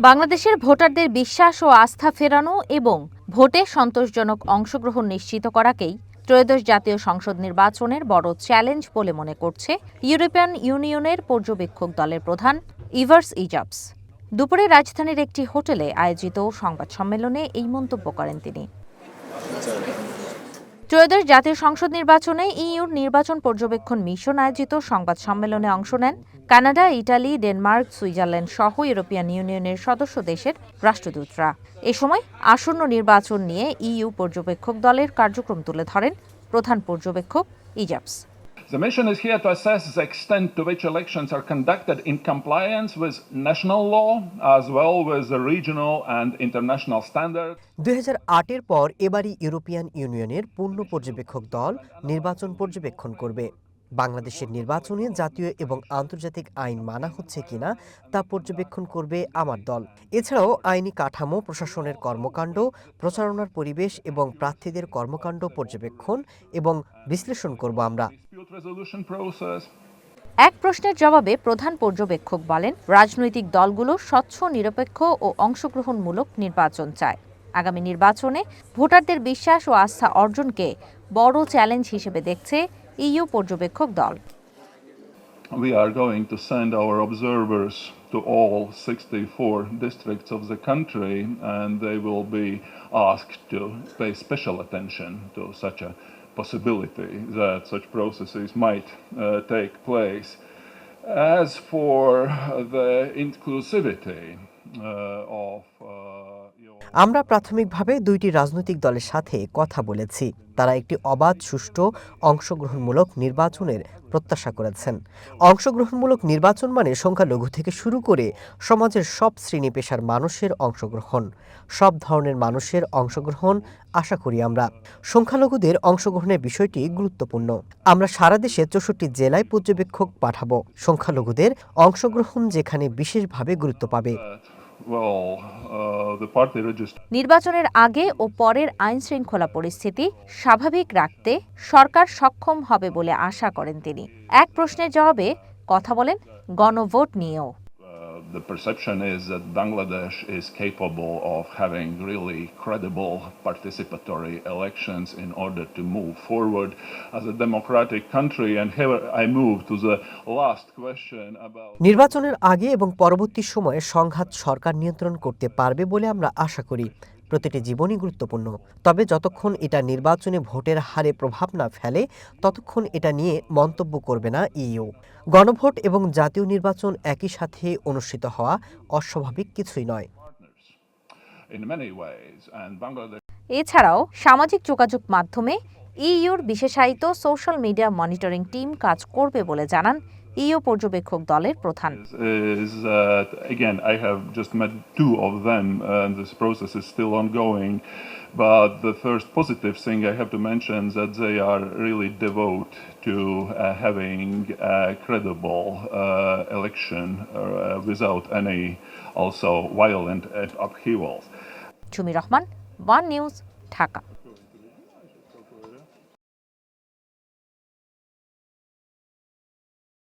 বাংলাদেশের ভোটারদের বিশ্বাস ও আস্থা ফেরানো এবং ভোটে সন্তোষজনক অংশগ্রহণ নিশ্চিত করাকেই ত্রয়োদশ জাতীয় সংসদ নির্বাচনের বড় চ্যালেঞ্জ বলে মনে করছে ইউরোপিয়ান ইউনিয়নের পর্যবেক্ষক দলের প্রধান ইভার্স ইজাবস। দুপুরে রাজধানীর একটি হোটেলে আয়োজিত সংবাদ সম্মেলনে এই মন্তব্য করেন তিনি। ত্রয়োদশ জাতীয় সংসদ নির্বাচনে ইইউর নির্বাচন পর্যবেক্ষণ মিশন আয়োজিত সংবাদ সম্মেলনে অংশ নেন কানাডা, ইটালি, ডেনমার্ক, সুইজারল্যান্ড সহ ইউরোপিয়ান ইউনিয়নের সদস্য দেশের রাষ্ট্রদূতরা। এ সময় আসন্ন নির্বাচন নিয়ে ইইউ পর্যবেক্ষক দলের কার্যক্রম তুলে ধরেন প্রধান পর্যবেক্ষক ইজাবস। The mission is here to assess the extent to which elections are conducted in compliance with national law as well as the regional and international standards. 2008 এর পর এবারই ইউরোপিয়ান ইউনিয়নের পূর্ণ পর্যবেক্ষক দল নির্বাচন পর্যবেক্ষণ করবে। বাংলাদেশের নির্বাচনে জাতীয় এবং আন্তর্জাতিক আইন মানা হচ্ছে কিনা তা পর্যবেক্ষণ করবে আমার দল। এছাড়াও আইনি কাঠামো, প্রশাসনের কর্মকাণ্ড, প্রচারণার পরিবেশ এবং প্রার্থীদের কর্মকাণ্ড পর্যবেক্ষণ এবং বিশ্লেষণ করব আমরা। এক প্রশ্নের জবাবে প্রধান পর্যবেক্ষক বলেন, রাজনৈতিক দলগুলো স্বচ্ছ, নিরপেক্ষ ও অংশগ্রহণমূলক নির্বাচন চায়। আগামী নির্বাচনে ভোটারদের বিশ্বাস ও আস্থা অর্জনকে বড় চ্যালেঞ্জ হিসেবে দেখছে ইইউ পর্যবেক্ষক দল। We are going to send our observers to all 64 districts of the country, and they will be asked to pay special attention to such a possibility that such processes might take place. As for the inclusivity of আমরা প্রাথমিকভাবে দুইটি রাজনৈতিক দলের সাথে কথা বলেছি। তারা একটি অবাধ, সুষ্ঠু, অংশগ্রহণমূলক নির্বাচনের প্রত্যাশা করেছেন। অংশগ্রহণমূলক নির্বাচন মানে সংখ্যালঘু থেকে শুরু করে সমাজের সব শ্রেণী পেশার মানুষের অংশগ্রহণ, সব ধরনের মানুষের অংশগ্রহণ আশা করি আমরা। সংখ্যালঘুদের অংশগ্রহণের বিষয়টি গুরুত্বপূর্ণ। আমরা সারা দেশে 64 জেলায় পর্যবেক্ষক পাঠাবো। সংখ্যালঘুদের অংশগ্রহণ যেখানে বিশেষভাবে গুরুত্ব পাবে। নির্বাচনের আগে ও পরের আইন শৃঙ্খলা পরিস্থিতি স্বাভাবিক রাখতে সরকার সক্ষম হবে বলে আশা করেন তিনি। এক প্রশ্নের জবাবে কথা বলেন গণভোট নিয়েও। The perception is that Bangladesh is capable of having really credible participatory elections in order to move forward as a democratic country. And here I move to the last question about নির্বাচনের আগে এবং পরবর্তী সময়ে সংঘাত সরকার নিয়ন্ত্রণ করতে পারবে বলে আমরা আশা করি। প্রতিটি জীবনই গুরুত্বপূর্ণ, তবে যতক্ষণ এটা নির্বাচনে ভোটের হারে প্রভাব না ফেলে ততক্ষণ এটা নিয়ে মন্তব্য করবে না ইইউ। গণভোট এবং জাতীয় নির্বাচন একই সাথে অনুষ্ঠিত হওয়া অস্বাভাবিক কিছুই নয়। এছাড়াও সামাজিক যোগাযোগ মাধ্যমে ইইউর বিশেষায়িত সোশ্যাল মিডিয়া মনিটরিং টিম কাজ করবে বলে জানান ইইউ পর্যবেক্ষক দলের প্রধান। Again, I have just met two of them, and this process is still ongoing. But the first positive thing I have to mention is that they are really devoted to having a credible election without any also violent upheavals. Chumi Rahman, one news, Dhaka.